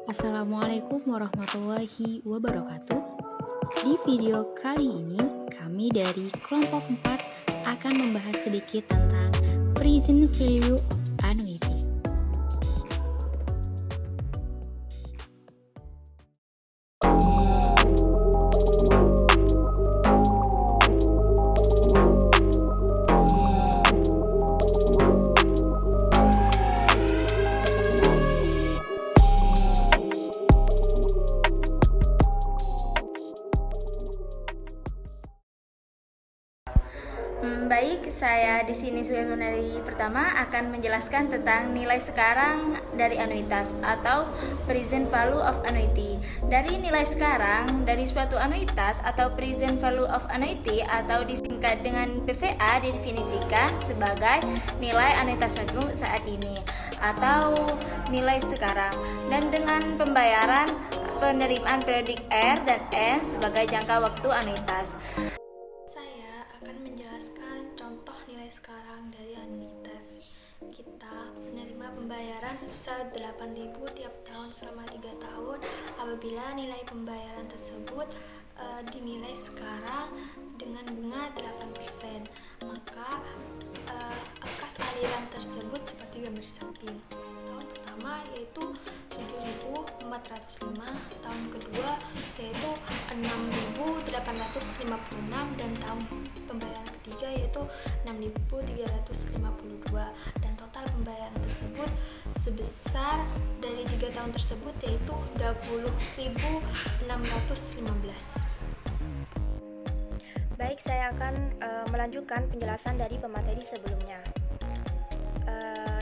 Assalamualaikum warahmatullahi wabarakatuh. Di video kali ini, kami dari kelompok 4 akan membahas sedikit tentang present value of annuity. Baik, saya di sini sebagai peneliti pertama akan menjelaskan tentang nilai sekarang dari anuitas atau present value of annuity. Dari nilai sekarang dari suatu anuitas atau present value of annuity atau disingkat dengan PVA didefinisikan sebagai nilai anuitas majmuk saat ini atau nilai sekarang, dan dengan pembayaran penerimaan periodik R dan N sebagai jangka waktu anuitas. Akan menjelaskan contoh nilai sekarang dari anuitas. Kita menerima pembayaran sebesar 8.000 tiap tahun selama 3 tahun apabila nilai pembayaran tersebut dinilai sekarang dengan bunga 8%. Maka angkas aliran tersebut seperti gambar di samping. Tahun pertama yaitu 7.405, tahun kedua yaitu 6.856, dan tahun pembayaran ketiga yaitu 6.352, dan total pembayaran tersebut sebesar dari 3 tahun tersebut yaitu 20.615. Baik, saya akan melanjutkan penjelasan dari pemateri sebelumnya.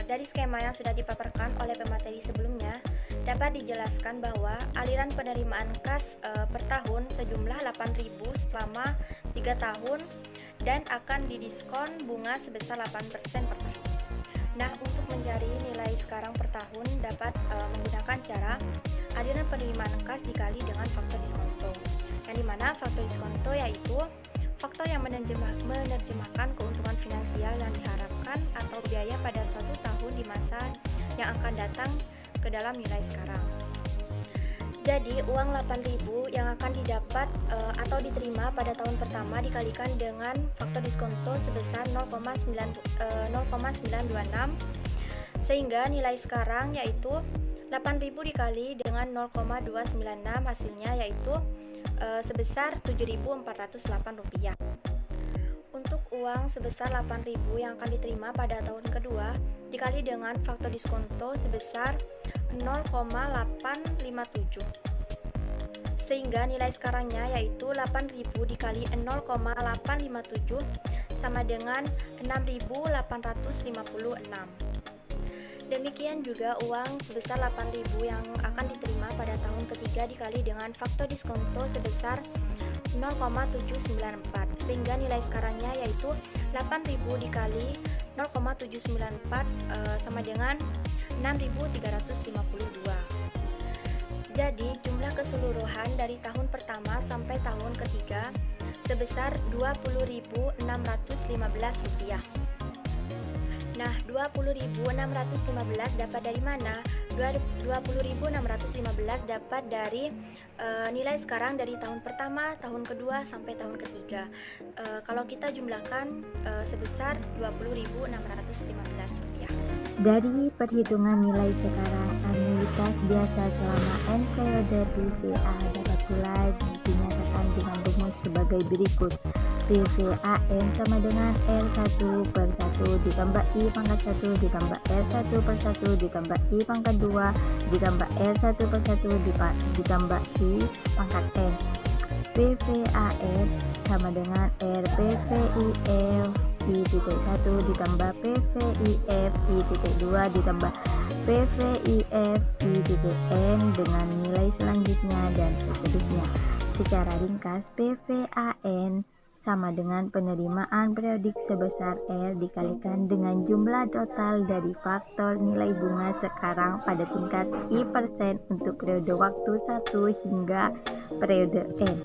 Dari skema yang sudah dipaparkan oleh pemateri sebelumnya, dapat dijelaskan bahwa aliran penerimaan kas per tahun sejumlah 8.000 selama 3 tahun dan akan didiskon bunga sebesar 8% per tahun. Nah, untuk mencari nilai sekarang per tahun dapat menggunakan cara aliran penerimaan kas dikali dengan faktor diskonto, yang dimana faktor diskonto yaitu faktor yang menerjemahkan keuntungan finansial yang diharapkan atau biaya pada suatu tahun di masa yang akan datang ke dalam nilai sekarang. Jadi, uang 8.000 yang akan didapat atau diterima pada tahun pertama dikalikan dengan faktor diskonto sebesar 0,926, sehingga nilai sekarang yaitu 8.000 dikali dengan 0,296, hasilnya yaitu sebesar Rp7.408. Untuk uang sebesar 8.000 yang akan diterima pada tahun kedua dikali dengan faktor diskonto sebesar 0,857, sehingga nilai sekarangnya yaitu 8.000 dikali 0,857 sama dengan 6.856. Demikian juga uang sebesar 8.000 yang akan diterima pada tahun ketiga dikali dengan faktor diskonto sebesar 0,794, sehingga nilai sekarangnya yaitu 8.000 dikali 0,794 sama dengan 6.352. Jadi jumlah keseluruhan dari tahun pertama sampai tahun ketiga sebesar Rp20.615. Nah, 20.615 dapat dari mana? 20.615 dapat dari nilai sekarang dari tahun pertama, tahun kedua, sampai tahun ketiga. Kalau kita jumlahkan sebesar Rp20.615. Dari perhitungan nilai sekarang anuitas biasa selama N periode PVA dapat pula dinyatakan dengan rumus sebagai berikut. PVAN sama dengan R1 per 1 ditambah I pangkat 1 ditambah R1 per 1 ditambah I pangkat 2 ditambah R1 per 1 ditambah I pangkat N. PVAN sama dengan RPVIF I.1 ditambah PVIF I.2 ditambah PVIF I.N dengan nilai selanjutnya dan seterusnya. Secara ringkas, PVAN sama dengan penerimaan periodik sebesar R dikalikan dengan jumlah total dari faktor nilai bunga sekarang pada tingkat I% untuk periode waktu 1 hingga periode N.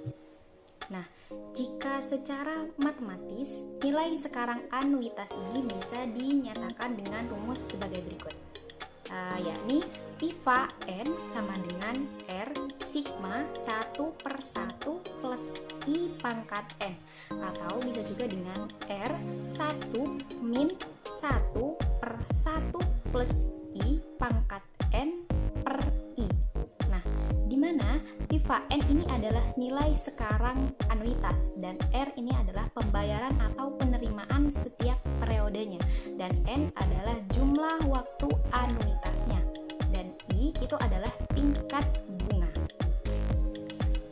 Nah, jika secara matematis, nilai sekarang anuitas ini bisa dinyatakan dengan rumus sebagai berikut, yakni PIVA N sama dengan dengan R sigma 1/1 plus I pangkat N, atau bisa juga dengan R 1 min 1/1 plus I pangkat N per I. Nah, di mana piva N ini adalah nilai sekarang anuitas dan R ini adalah pembayaran atau penerimaan setiap periodenya, dan N adalah jumlah waktu anuitasnya, dan I itu adalah tingkat bunga.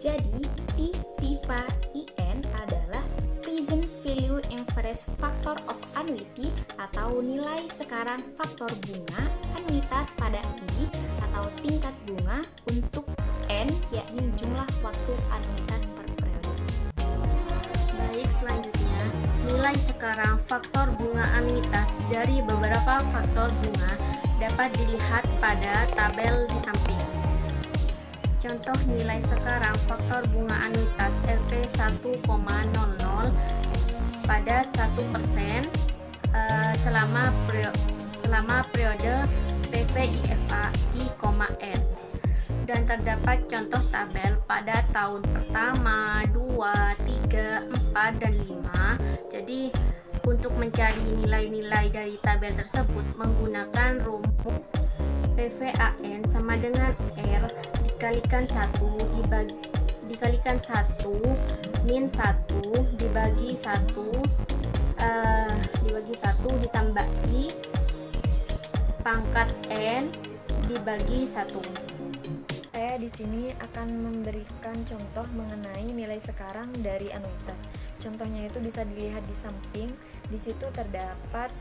Jadi P viva IN adalah present value inverse factor of annuity atau nilai sekarang faktor bunga anuitas pada I atau tingkat bunga untuk N, yakni jumlah waktu anuitas per periode. Baik, selanjutnya nilai sekarang faktor bunga anuitas dari beberapa faktor bunga dapat dilihat pada tabel di samping. Contoh nilai sekarang faktor bunga anuitas RT 1,00 pada 1% selama periode PVIFA I,N, dan terdapat contoh tabel pada tahun pertama, 2, 3, 4, dan 5. Jadi untuk mencari nilai-nilai dari tabel tersebut menggunakan rumus PVAN sama dengan R dikalikan 1 dikalikan 1 min 1 dibagi 1 ditambah I pangkat N dibagi 1. Saya di sini akan memberikan contoh mengenai nilai sekarang dari anuitas. Contohnya itu bisa dilihat di samping. Di situ terdapat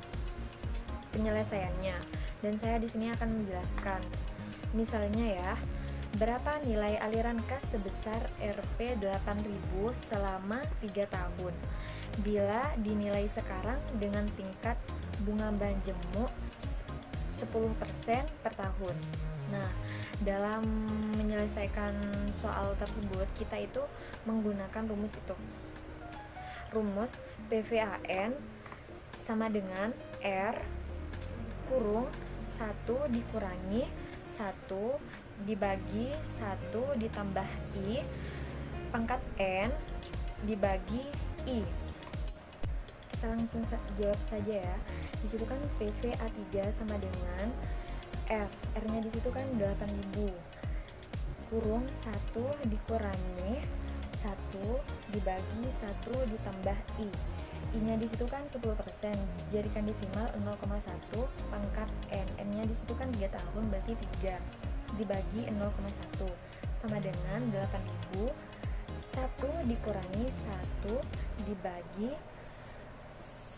penyelesaiannya, dan saya di sini akan menjelaskan. Misalnya ya, berapa nilai aliran kas sebesar Rp 8.000 selama 3 tahun bila dinilai sekarang dengan tingkat bunga banjemu 10% per tahun. Nah, dalam menyelesaikan soal tersebut kita itu menggunakan rumus itu. Rumus PVAN sama dengan R kurung 1 dikurangi 1 dibagi 1 ditambah I pangkat N dibagi I. Kita langsung jawab saja ya. Di situ kan PVA3 sama dengan R-nya di situ kan 8.000 kurung 1 dikurangi 1 dibagi 1 ditambah I-nya di situ kan 10%, jadikan desimal 0,1 pangkat N-nya di situ kan 3 tahun berarti 3 dibagi 0,1 sama dengan 8.000 1 dikurangi 1 dibagi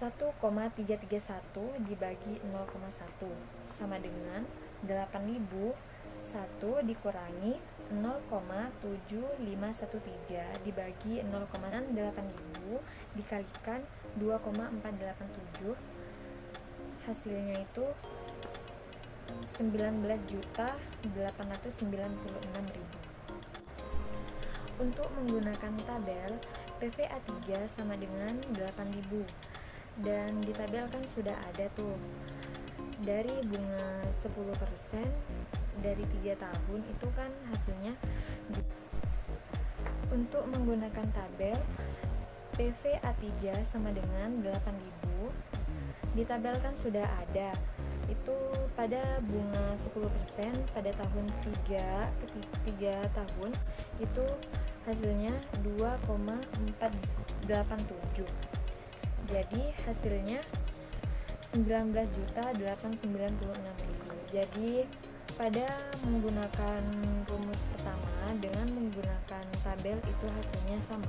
1,331 dibagi 0,1 sama dengan 8.000 1 dikurangi 0,7513 dibagi 0,8.000 dikalikan 2,487, hasilnya itu 19.896.000. Untuk menggunakan tabel, PVA3 sama dengan 8.000, dan di tabel kan sudah ada tuh dari bunga 10% dari 3 tahun itu kan hasilnya. Untuk menggunakan tabel PVA3 sama dengan 8.000, di tabel kan sudah ada itu pada bunga 10% pada tahun 3 tahun itu hasilnya 2,487. Jadi hasilnya 19.896.000. Jadi pada menggunakan rumus pertama dengan menggunakan tabel itu hasilnya sama.